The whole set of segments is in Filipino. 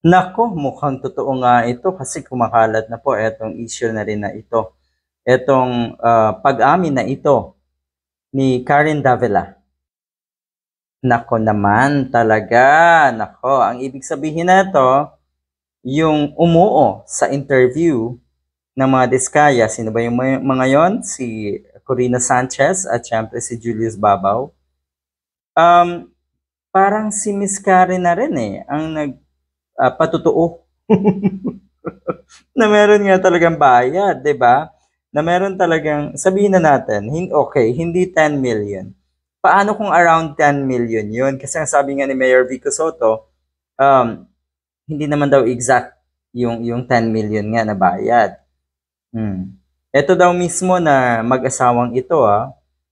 Nako, mukhang totoo nga ito kasi kumakalat na po etong issue na rin na ito. Etong pag-amin na ito ni Karen Davila. Nako naman talaga. Nako, ang ibig sabihin na ito, yung umuo sa interview ng mga Diskaya, sino ba yung mga yon? Si Corina Sanchez at syempre si Julius Babaw. Um, Parang si Miss Karen na rin ang nagpatutuo na meron nga talagang bayad, 'di ba? Na meron talagang sabihin na natin, okay, hindi 10 million. Paano kung around 10 million 'yun? Kasi ang sabi nga ni Mayor Vico Soto, um, hindi naman daw exact yung 10 million nga na bayad. Ito daw mismo na mag-asawang ito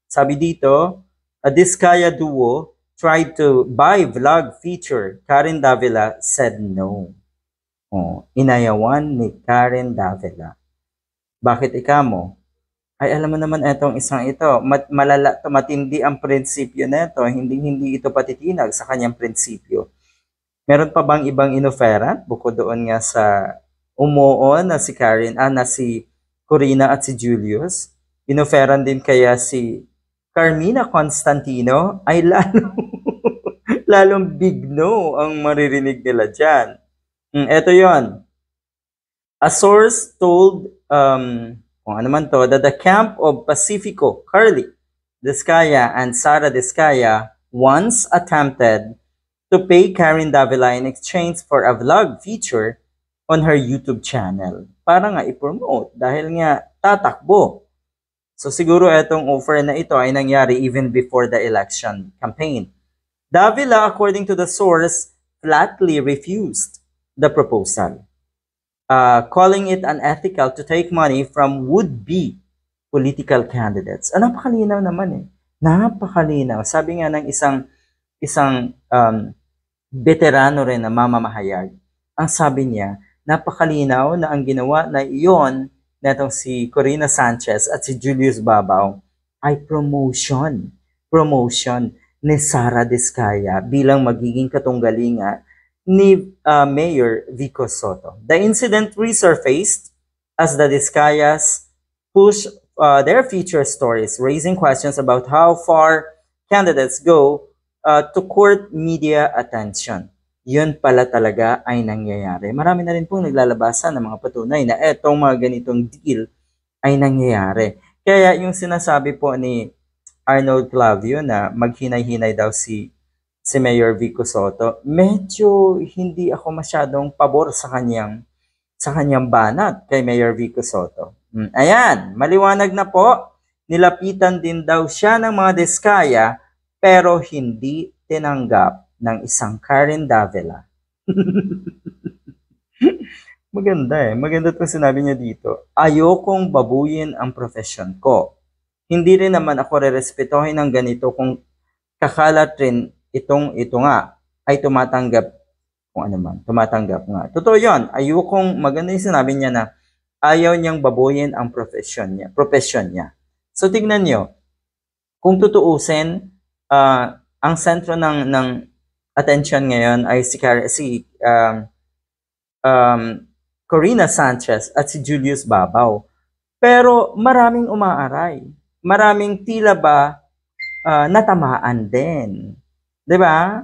sabi dito, a Diskaya duo tried to buy vlog feature. Karen Davila said no. Inayawan ni Karen Davila. Bakit ikamo? Ay alam mo naman etong isang ito, matindi ang prinsipyo nito, hindi ito patitinag sa kanyang prinsipyo. Meron pa bang ibang inoferan bukod doon nga sa umuo na si Karen, na si Corina at si Julius? Inoferan din kaya si Carmina Constantino? Ay lalong big no ang maririnig nila dyan. Ito yon. A source told, kung ano man to, that the camp of Pacifico, Carly Diskaya and Sara Diskaya once attempted to pay Karen Davila in exchange for a vlog feature on her YouTube channel. Para nga i-promote dahil nga tatakbo. So siguro itong offer na ito ay nangyari even before the election campaign. Davila, according to the source, flatly refused the proposal, calling it unethical to take money from would-be political candidates. Napakalinaw naman Napakalinaw. Sabi nga ng isang veterano rin na mamamahayag, ang sabi niya, napakalinaw na ang ginawa na iyon netong si Corina Sanchez at si Julius Babaw ay promotion ni Sara Diskaya bilang magiging katunggalinga ni Mayor Vico Soto. The incident resurfaced as the Diskayas push their feature stories, raising questions about how far candidates go to court media attention. Yun pala talaga ay nangyayari. Marami na rin po naglalabasan ng mga patunay na etong mga ganitong deal ay nangyayari. Kaya yung sinasabi po ni Arnold Clavio na maghinay-hinay daw si Mayor Vico Soto, medyo hindi ako masyadong pabor sa kanyang banat kay Mayor Vico Soto. Ayan, maliwanag na po, nilapitan din daw siya ng mga Diskaya pero hindi tinanggap ng isang Karen Davila. Maganda itong sinabi niya dito. Ayokong babuyin ang profesyon ko. Hindi rin naman ako rerespetohin ng ganito kung kakalat rin ito nga ay tumatanggap kung ano man, tumatanggap nga. Totoo yun. Maganda yung sinabi niya na ayaw niyang babuyin ang profesyon niya. So tignan niyo, kung tutuusin, ang sentro ng attention ngayon ay si Corina Sanchez at si Julius Babaw. Pero maraming umaaray. Maraming tila ba natamaan din. 'Di ba?